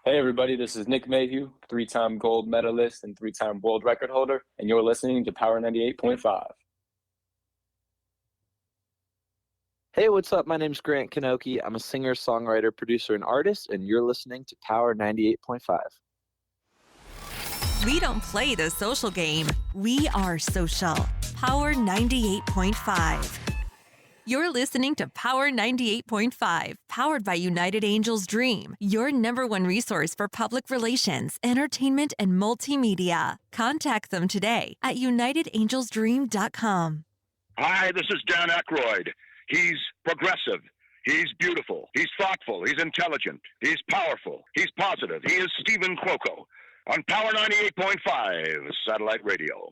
Hey everybody, this is Nick Mayhew, three-time gold medalist and three-time world record holder, and you're listening to Power 98.5. Hey, what's up? My name's Grant Kanoki. I'm a singer, songwriter, producer, and artist, and you're listening to Power 98.5. We don't play the social game. We are social. Power 98.5. You're listening to Power 98.5, powered by United Angels Dream, your #1 resource for public relations, entertainment, and multimedia. Contact them today at unitedangelsdream.com. Hi, this is Dan Aykroyd. He's progressive. He's beautiful. He's thoughtful. He's intelligent. He's powerful. He's positive. He is Stephen Cuoco on Power 98.5 Satellite Radio.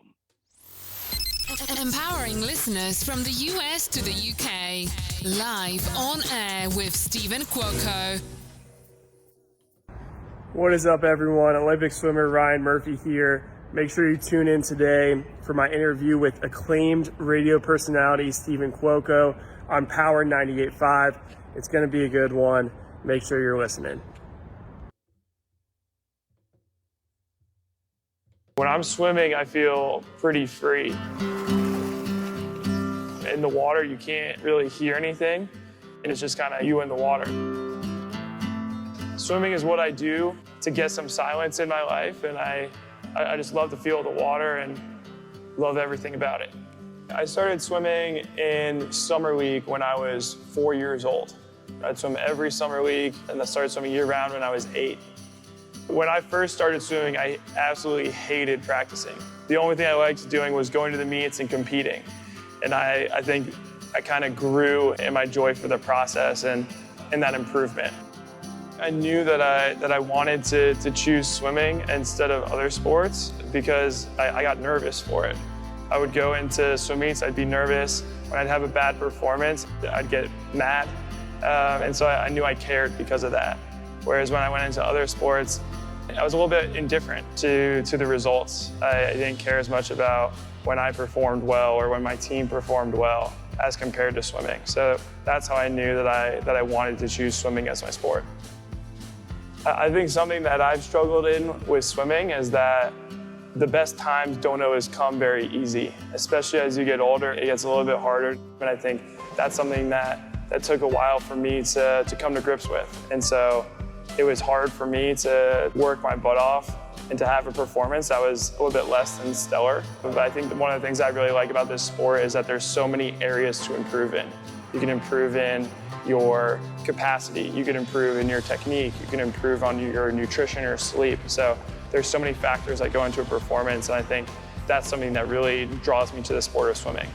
Empowering listeners from the US to the UK. Live on air with Stephen Cuoco. What is up, everyone? Olympic swimmer Ryan Murphy here. Make sure you tune in today for my interview with acclaimed radio personality Stephen Cuoco on Power 98.5. It's going to be a good one. Make sure you're listening. When I'm swimming, I feel pretty free. In the water, you can't really hear anything, and it's just kind of you in the water. Swimming is what I do to get some silence in my life, and I just love the feel of the water and love everything about it. I started swimming in summer league when I was 4 years old. I'd swim every summer league, and I started swimming year-round when I was 8. When I first started swimming, I absolutely hated practicing. The only thing I liked doing was going to the meets and competing. And I think I kind of grew in my joy for the process and that improvement. I knew that I wanted to choose swimming instead of other sports because I got nervous for it. I would go into swim meets, I'd be nervous. When I'd have a bad performance, I'd get mad. And so I knew I cared because of that. Whereas when I went into other sports, I was a little bit indifferent to the results. I didn't care as much about when I performed well or when my team performed well as compared to swimming. So that's how I knew that I wanted to choose swimming as my sport. I think something that I've struggled in with swimming is that the best times don't always come very easy. Especially as you get older, it gets a little bit harder. And I think that's something that took a while for me to come to grips with. And so it was hard for me to work my butt off and to have a performance that was a little bit less than stellar. But I think one of the things I really like about this sport is that there's so many areas to improve in. You can improve in your capacity, you can improve in your technique, you can improve on your nutrition or sleep. So there's so many factors that go into a performance, and I think that's something that really draws me to the sport of swimming.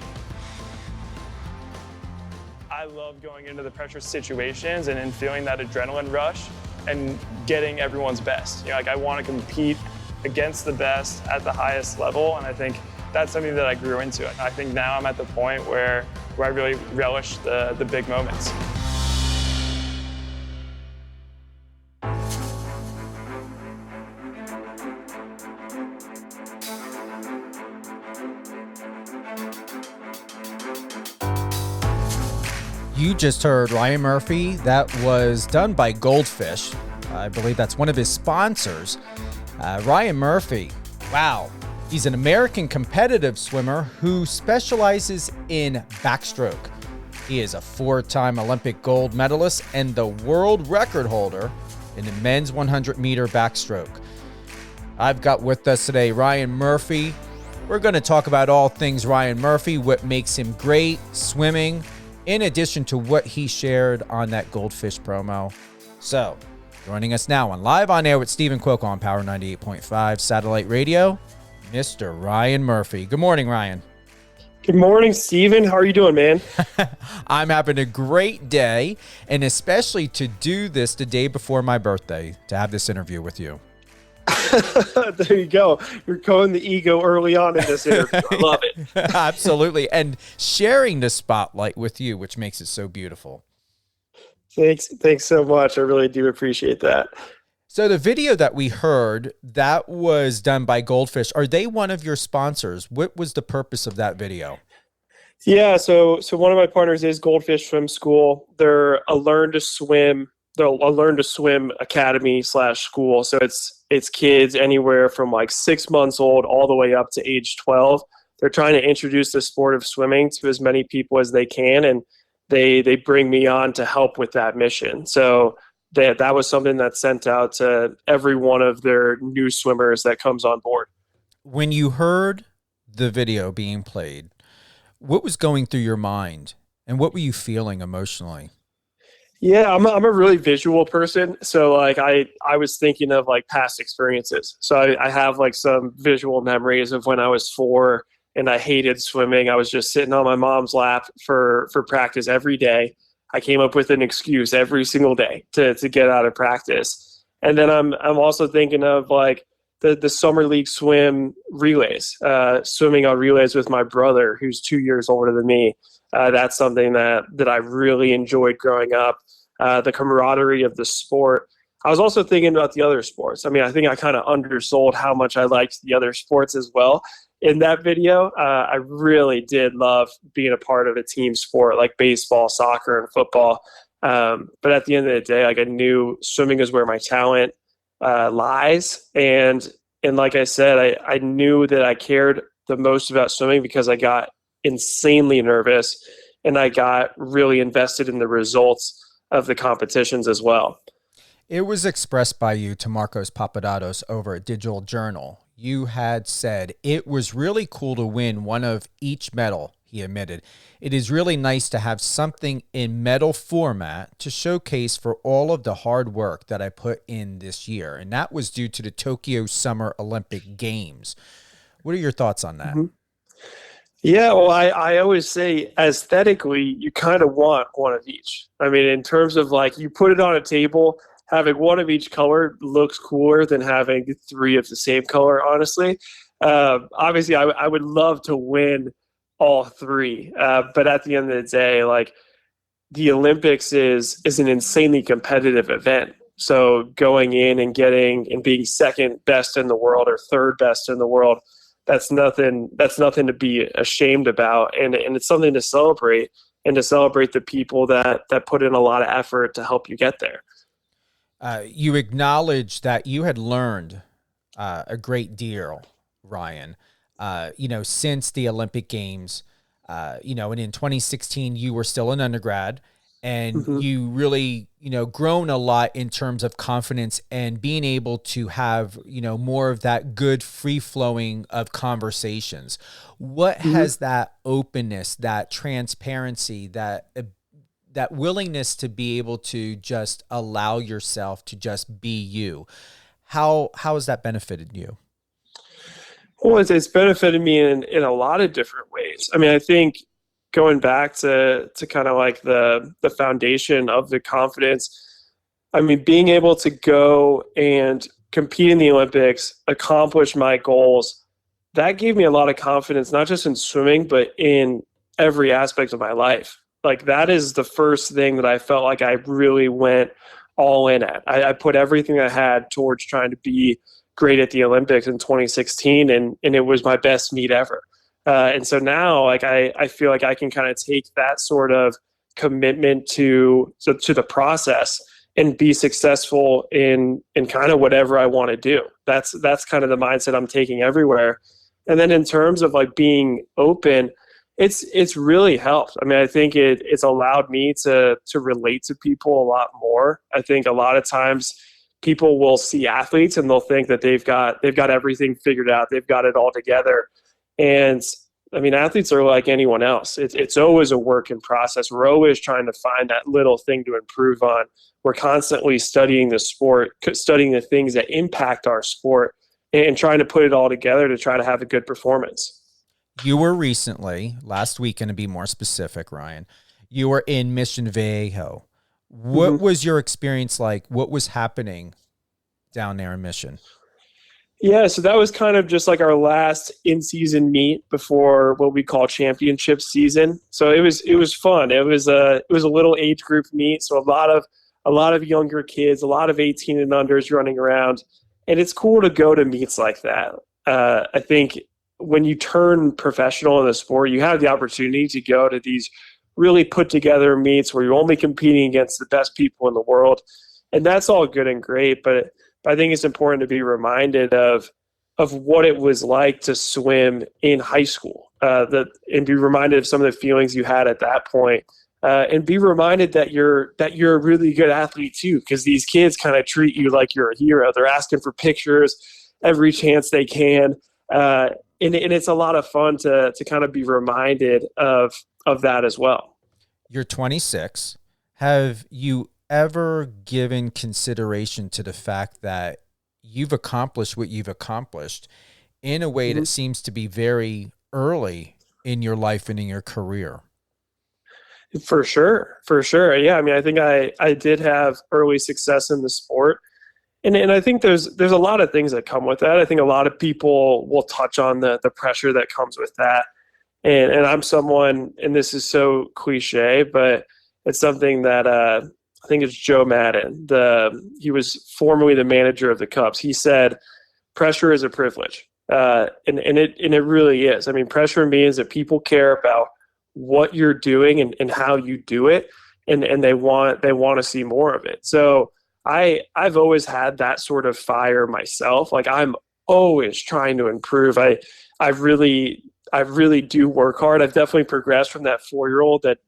I love going into the pressure situations and feeling that adrenaline rush and getting everyone's best. You know, like I want to compete against the best at the highest level, and I think that's something that I grew into. I think now I'm at the point where I really relish the big moments. You just heard Ryan Murphy. That was done by Goldfish. I believe that's one of his sponsors. Ryan Murphy, wow. He's an American competitive swimmer who specializes in backstroke. He is a 4-time Olympic gold medalist and the world record holder in the men's 100-meter backstroke. I've got with us today Ryan Murphy. We're going to talk about all things Ryan Murphy, what makes him great swimming, in addition to what he shared on that Goldfish promo. So, joining us now on Live on Air with Stephen Cuoco on Power 98.5 Satellite Radio, Mr. Ryan Murphy. Good morning, Ryan. Good morning, Stephen. How are you doing, man? I'm having a great day, and especially to do this the day before my birthday, to have this interview with you. There you go. You're going the ego early on in this interview. I love it. Absolutely. And sharing the spotlight with you, which makes it so beautiful. Thanks so much. I really do appreciate that. So the video that we heard, that was done by Goldfish. Are they one of your sponsors? What was the purpose of that video? Yeah, so one of my partners is Goldfish Swim School. They're a learn to swim a learn to swim academy / school. So it's kids anywhere from like 6 months old all the way up to age 12. They're trying to introduce the sport of swimming to as many people as they can, and they bring me on to help with that mission. So that was something that's sent out to every one of their new swimmers that comes on board. When you heard the video being played, what was going through your mind, and what were you feeling emotionally? Yeah, I'm a really visual person. So like I was thinking of like past experiences. So I have like some visual memories of when I was 4 and I hated swimming. I was just sitting on my mom's lap for practice every day. I came up with an excuse every single day to get out of practice. And then I'm also thinking of like the summer league swim relays, swimming on relays with my brother, who's 2 years older than me. That's something that I really enjoyed growing up. The camaraderie of the sport. I was also thinking about the other sports. I mean, I think I kind of undersold how much I liked the other sports as well in that video. I really did love being a part of a team sport like baseball, soccer, and football. But at the end of the day, like I knew swimming is where my talent lies. And like I said, I knew that I cared the most about swimming because I got insanely nervous and I got really invested in the results of the competitions as well. It was expressed by you to Marcos Papadopoulos over at Digital Journal. You had said it was really cool to win one of each medal, he admitted. It is really nice to have something in medal format to showcase for all of the hard work that I put in this year. And that was due to the Tokyo Summer Olympic Games. What are your thoughts on that? Mm-hmm. Yeah, well, I always say aesthetically, you kind of want one of each. I mean, in terms of like you put it on a table, having one of each color looks cooler than having 3 of the same color, honestly. Obviously, I would love to win all 3. But at the end of the day, like the Olympics is an insanely competitive event. So going in and being second best in the world or third best in the world, that's nothing to be ashamed about, and it's something to celebrate, and to celebrate the people that put in a lot of effort to help you get there. You acknowledged that you had learned a great deal, Ryan, since the Olympic Games, and in 2016 you were still an undergrad, and you really, grown a lot in terms of confidence and being able to have, more of that good free flowing of conversations. What has that openness, that transparency, that willingness to be able to just allow yourself to just be you, how has that benefited you? Well, it's benefited me in a lot of different ways. I mean, I think going back to kind of like the foundation of the confidence, I mean, being able to go and compete in the Olympics, accomplish my goals, that gave me a lot of confidence, not just in swimming, but in every aspect of my life. Like that is the first thing that I felt like I really went all in at. I put everything I had towards trying to be great at the Olympics in 2016, and it was my best meet ever. And so now, like I feel like I can kind of take that sort of commitment to the process and be successful in kind of whatever I want to do. That's kind of the mindset I'm taking everywhere. And then in terms of like being open, it's really helped. I mean, I think it's allowed me to relate to people a lot more. I think a lot of times people will see athletes and they'll think that they've got everything figured out. They've got it all together. And I mean, athletes are like anyone else. It's always a work in process. We're always trying to find that little thing to improve on. We're constantly studying the sport, studying the things that impact our sport, and trying to put it all together to try to have a good performance. You were recently, last weekend to be more specific, Ryan, you were in Mission Viejo. What was your experience like? What was happening down there in Mission? Yeah, so that was kind of just like our last in-season meet before what we call championship season. So it was fun. It was a little age group meet, so a lot of younger kids, a lot of 18 and unders running around, and it's cool to go to meets like that. I think when you turn professional in the sport, you have the opportunity to go to these really put together meets where you're only competing against the best people in the world. And that's all good and great, but I think it's important to be reminded of what it was like to swim in high school, and be reminded of some of the feelings you had at that point, and be reminded that you're a really good athlete too, because these kids kind of treat you like you're a hero. They're asking for pictures every chance they can, and it's a lot of fun to kind of be reminded of that as well. You're 26. Have you ever given consideration to the fact that you've accomplished what you've accomplished in a way that seems to be very early in your life and in your career? For sure. Yeah. I mean, I think I did have early success in the sport. And I think there's a lot of things that come with that. I think a lot of people will touch on the pressure that comes with that. And I'm someone, and this is so cliche, but it's something that I think it's Joe Madden. He was formerly the manager of the Cubs. He said, "Pressure is a privilege," and it really is. I mean, pressure means that people care about what you're doing and how you do it, and they want to see more of it. So I've always had that sort of fire myself. Like, I'm always trying to improve. I really do work hard. I've definitely progressed from that 4-year-old that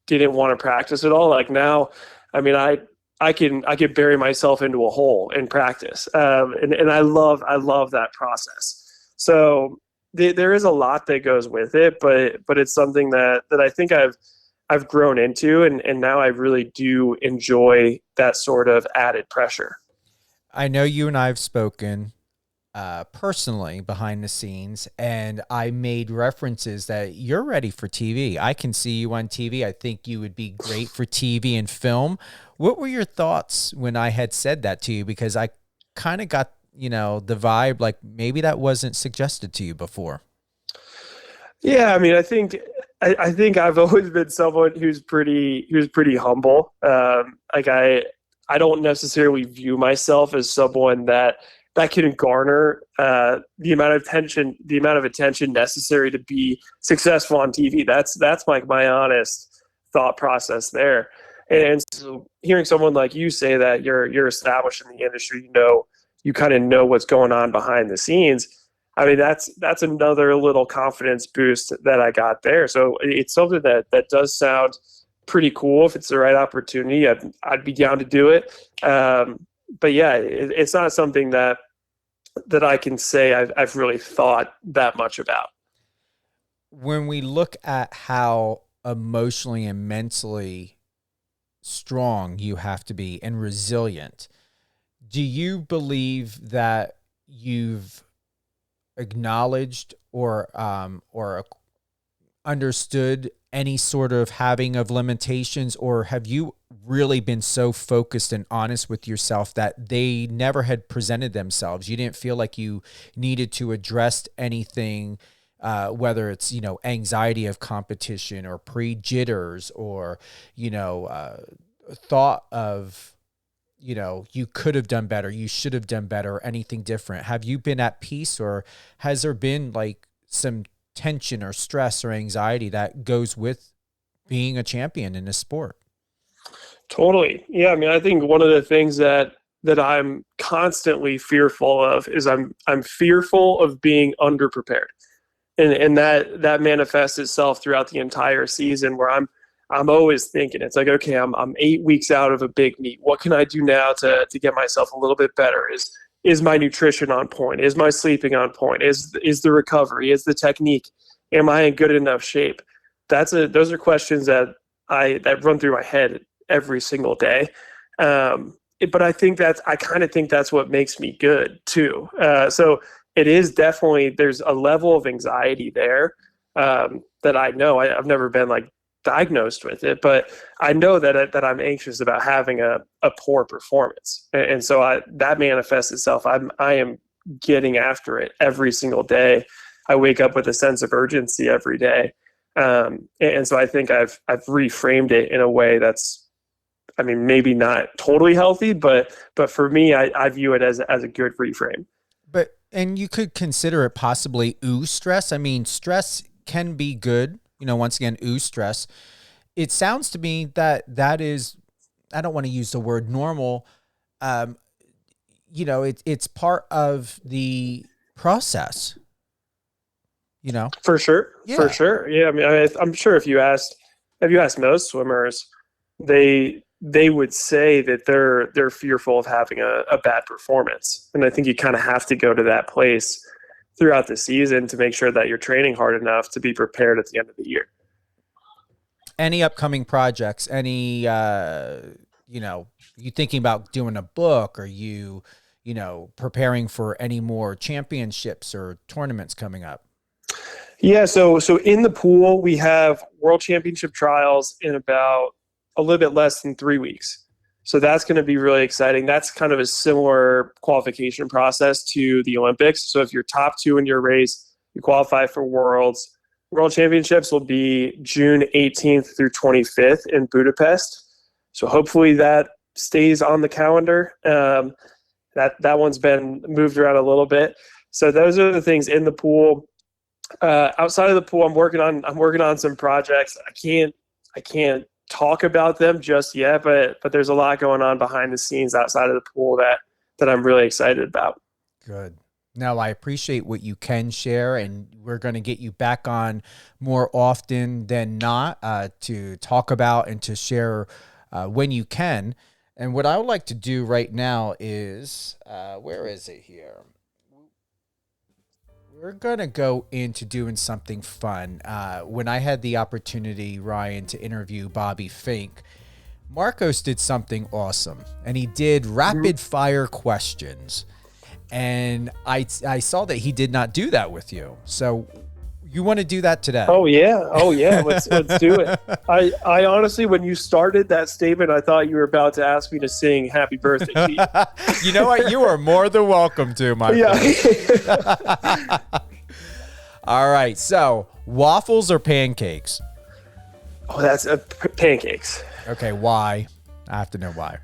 didn't want to practice at all. Like, now, I mean, I can bury myself into a hole in practice, and I love that process. So there is a lot that goes with it, but it's something that I think I've grown into, and now I really do enjoy that sort of added pressure. I know you and I have spoken personally behind the scenes, and I made references that you're ready for TV. I can see you on TV. I think you would be great for TV and film. What were your thoughts when I had said that to you? Because I kind of got, the vibe like maybe that wasn't suggested to you before. Yeah, I mean, I think I've always been someone who's pretty humble. Like, I don't necessarily view myself as someone that can garner the amount of attention necessary to be successful on TV. That's like my honest thought process there. And so hearing someone like you say that you're established in the industry, you kind of know what's going on behind the scenes. I mean, that's another little confidence boost that I got there. So it's something that does sound pretty cool. If it's the right opportunity, I'd be down to do it. But yeah, it's not something that I can say I've really thought that much about. When we look at how emotionally and mentally strong you have to be and resilient, do you believe that you've acknowledged or understood any sort of having of limitations, or have you really been so focused and honest with yourself that they never had presented themselves? You didn't feel like you needed to address anything, whether it's, anxiety of competition or pre-jitters or, thought of, you could have done better, you should have done better, or anything different. Have you been at peace, or has there been like some tension or stress or anxiety that goes with being a champion in this sport? Totally. Yeah. I mean, I think one of the things that I'm constantly fearful of is I'm fearful of being underprepared. And that manifests itself throughout the entire season, where I'm always thinking, it's like, okay, I'm 8 weeks out of a big meet. What can I do now to get myself a little bit better? Is my nutrition on point? Is my sleeping on point? Is the recovery? Is the technique? Am I in good enough shape? Those are questions that run through my head every single day. But I kind of think that's what makes me good too. So it is definitely, there's a level of anxiety there that I know. I've never been like diagnosed with it, but I know that I'm anxious about having a poor performance, and so that manifests itself. I am getting after it every single day. I wake up with a sense of urgency every day, and so I think I've reframed it in a way that's, I mean, maybe not totally healthy, but for me, I view it as a good reframe. And you could consider it possibly stress. I mean, stress can be good. Once again, stress. It sounds to me that is, I don't want to use the word normal, it's part of the process. For sure. Yeah. For sure. Yeah. I mean, I'm sure if you asked most swimmers, they would say that they're fearful of having a bad performance. And I think you kind of have to go to that place throughout the season to make sure that you're training hard enough to be prepared at the end of the year. Any upcoming projects? Any, you thinking about doing a book? Or you preparing for any more championships or tournaments coming up? Yeah. So in the pool, we have world championship trials in about a little bit less than 3 weeks. So that's going to be really exciting. That's kind of a similar qualification process to the Olympics. So if you're top 2 in your race, you qualify for Worlds. World Championships will be June 18th through 25th in Budapest. So hopefully that stays on the calendar. That one's been moved around a little bit. So those are the things in the pool. Outside of the pool, I'm working on some projects. I can't talk about them just yet, but there's a lot going on behind the scenes outside of the pool that I'm really excited about. Good. No, I appreciate what you can share, and we're going to get you back on more often than not to talk about and to share when you can. And what I would like to do right now is, where is it here? We're going to go into doing something fun. When I had the opportunity, Ryan, to interview Bobby Fink, Marcos did something awesome, and he did rapid fire questions. And I saw that he did not do that with you. So you want to do that today? Oh yeah. Let's do it. I honestly, when you started that statement, I thought you were about to ask me to sing "Happy Birthday" to you. You know what? You are more than welcome to, my friend. All right. So waffles or pancakes? Oh, that's pancakes. Okay. Why? I have to know why.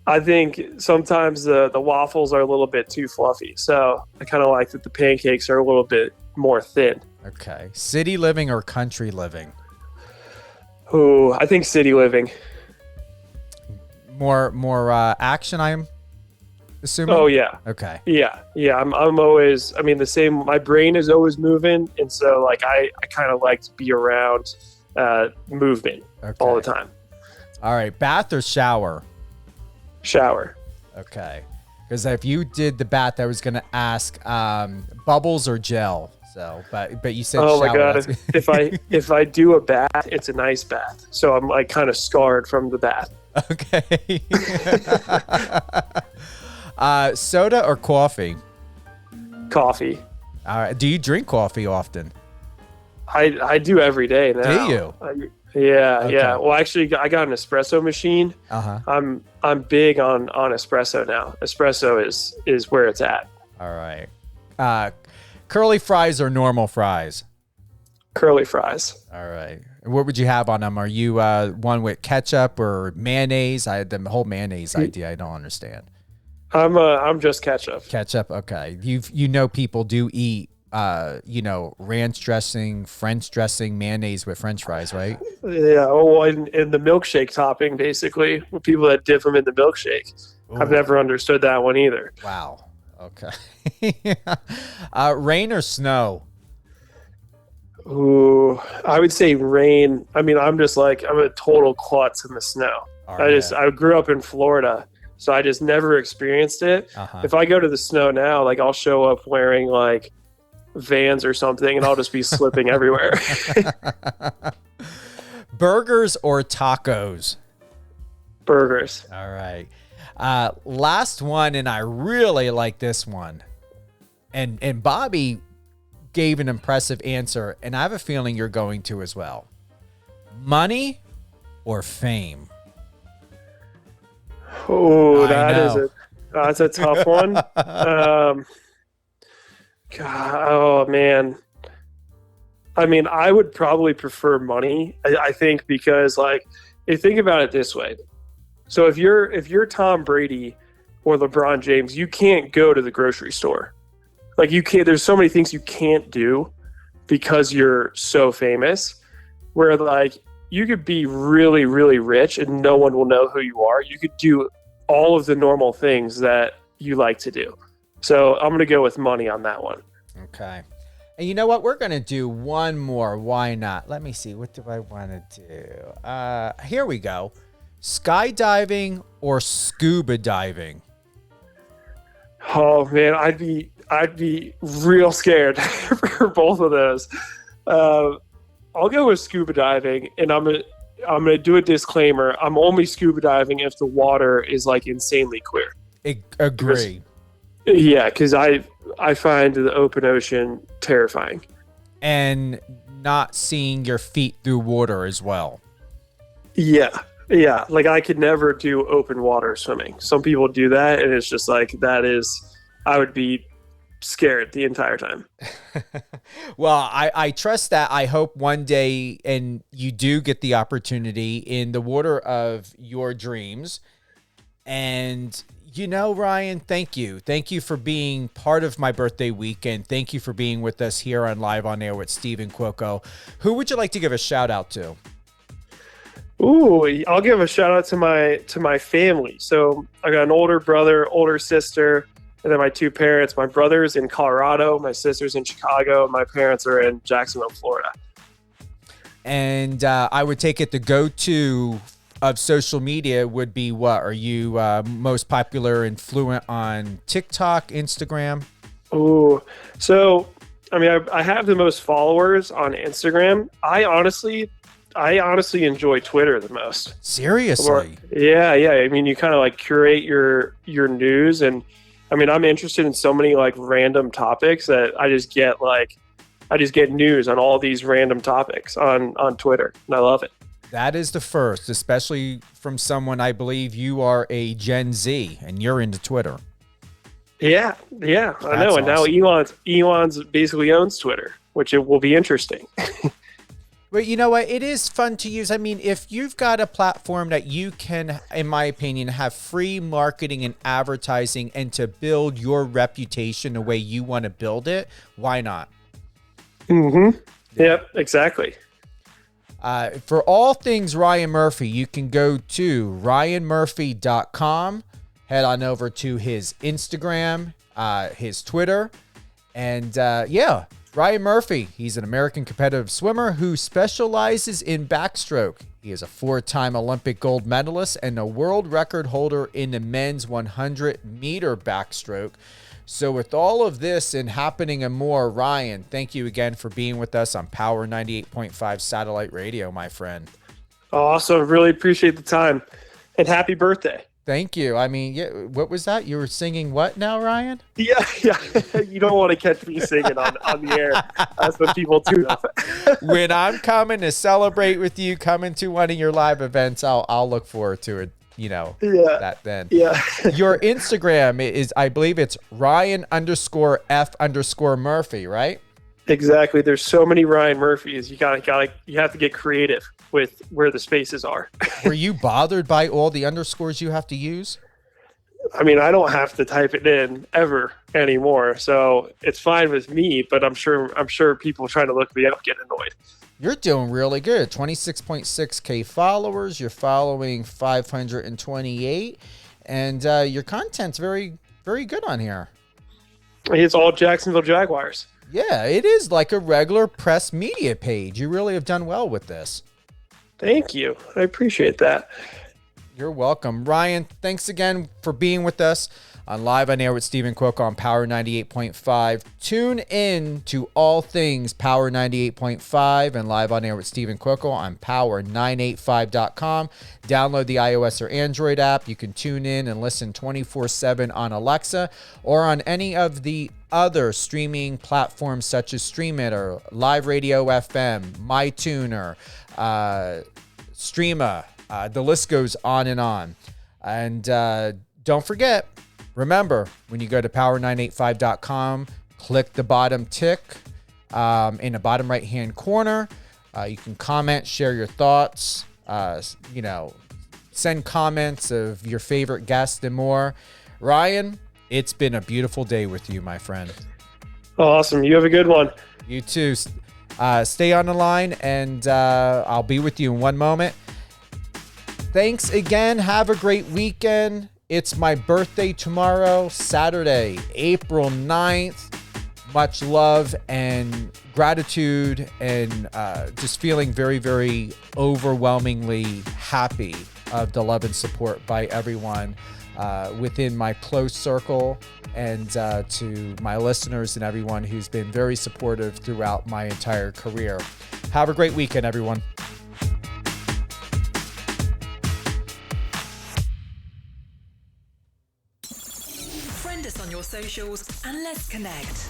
I think sometimes the waffles are a little bit too fluffy. So I kind of like that the pancakes are a little bit more thin. Okay. City living or country living? Oh, I think city living. More action, I'm assuming? Oh, yeah. Okay. Yeah. I'm always, the same. My brain is always moving. And so, I kind of like to be around movement all the time. All right. Bath or shower? Shower. Okay. Because if you did the bath, I was going to ask bubbles or gel. So, but you said oh shower. My God. if I do a bath, it's an ice bath. So I'm kind of scarred from the bath. Okay. Soda or coffee? Coffee. All right. Do you drink coffee often? I do every day now. Do you? Yeah. Okay. Yeah. Well, actually, I got an espresso machine. I'm big on espresso now. Espresso is where it's at. All right. Curly fries or normal fries? Curly fries. All right. What would you have on them? Are you one with ketchup or mayonnaise? The whole mayonnaise idea I don't understand. I'm just ketchup. Ketchup. Okay. People do eat ranch dressing, French dressing, mayonnaise with French fries, right? Yeah. Oh, and the milkshake topping, basically, with people that dip them in the milkshake. Ooh. I've never understood that one either. Wow. Okay. Rain or snow? Ooh, I would say rain. I'm a total klutz in the snow. I grew up in Florida, so I just never experienced it. If I go to the snow now, I'll show up wearing Vans or something, and I'll just be slipping everywhere. Burgers or tacos? Burgers. All right. Last one, and I really like this one. And Bobby gave an impressive answer, and I have a feeling you're going to as well. Money or fame? Oh, that's a tough one. God, oh man. I would probably prefer money. I think because you think about it this way. So if you're Tom Brady or LeBron James, you can't go to the grocery store. You can't. There's so many things you can't do because you're so famous. Where you could be really, really rich and no one will know who you are. You could do all of the normal things that you like to do. So I'm going to go with money on that one. Okay. And you know what? We're going to do one more. Why not? Let me see. What do I want to do? Here we go. Skydiving or scuba diving? Oh man, I'd be real scared for both of those. I'll go with scuba diving, and I'm gonna do a disclaimer. I'm only scuba diving if the water is like insanely clear. Agree. Because I find the open ocean terrifying. And not seeing your feet through water as well. Yeah. Like I could never do open water swimming. Some people do that, and it's just like I would be scared the entire time. Well, I trust that. I hope one day, and you do get the opportunity in the water of your dreams. And Ryan, thank you. Thank you for being part of my birthday weekend. Thank you for being with us here on Live on Air with Stephen Cuoco. Who would you like to give a shout out to? Ooh, I'll give a shout out to my family. So I got an older brother, older sister, and then my two parents. My brother's in Colorado, my sister's in Chicago, and my parents are in Jacksonville, Florida. And I would take it the go-to of social media would be what? Are you most popular and fluent on TikTok, Instagram? Ooh, so I mean, I have the most followers on Instagram. I honestly enjoy Twitter the most. Seriously? Yeah. I mean, you kind of like curate your news, and I mean, I'm interested in so many like random topics that I just get news on all these random topics on Twitter, and I love it. That is the first, especially from someone, I believe you are a Gen Z and you're into Twitter. Yeah, I know. And awesome. now Elon's basically owns Twitter, which it will be interesting. But you know what? It is fun to use. I mean, if you've got a platform that you can, in my opinion, have free marketing and advertising and to build your reputation the way you want to build it, why not? Mm-hmm. Yep, exactly. For all things Ryan Murphy, you can go to ryanmurphy.com, head on over to his Instagram, his Twitter, and Ryan Murphy, he's an American competitive swimmer who specializes in backstroke. He is a 4-time Olympic gold medalist and a world record holder in the men's 100-meter backstroke. So with all of this and happening and more, Ryan, thank you again for being with us on Power 98.5 Satellite Radio, my friend. Awesome. Really appreciate the time. And happy birthday. Thank you. I mean, what was that? You were singing what now, Ryan? Yeah. You don't want to catch me singing on the air. That's what people tune up. When I'm coming to celebrate with you, coming to one of your live events, I'll look forward to it. That then. Yeah. Your Instagram is, I believe it's Ryan_F_Murphy, right? Exactly. There's so many Ryan Murphys. You have to get creative with where the spaces are. Were you bothered by all the underscores you have to use? I mean, I don't have to type it in ever anymore, so it's fine with me. But I'm sure people trying to look me up get annoyed. You're doing really good. 26.6K followers. You're following 528, and your content's very, very good on here. It's all Jacksonville Jaguars. Yeah, it is like a regular press media page. You really have done well with this. Thank you. I appreciate that. You're welcome. Ryan, thanks again for being with us on Live on Air with Stephen Cuoco on Power 98.5. Tune in to all things Power 98.5 and Live on Air with Stephen Cuoco on power985.com. Download the iOS or Android app. You can tune in and listen 24/7 on Alexa or on any of the other streaming platforms such as StreamIt, Live Radio FM, MyTuner, Streama. The list goes on and on. And don't forget, remember, when you go to power985.com, click the bottom tick in the bottom right-hand corner. You can comment, share your thoughts, send comments of your favorite guest and more. Ryan, it's been a beautiful day with you, my friend. Awesome. You have a good one. You too. Stay on the line, and I'll be with you in one moment. Thanks again. Have a great weekend. It's my birthday tomorrow, Saturday, April 9th. Much love and gratitude, and just feeling very, very overwhelmingly happy of the love and support by everyone within my close circle, and to my listeners and everyone who's been very supportive throughout my entire career. Have a great weekend, everyone. Friend us on your socials and let's connect.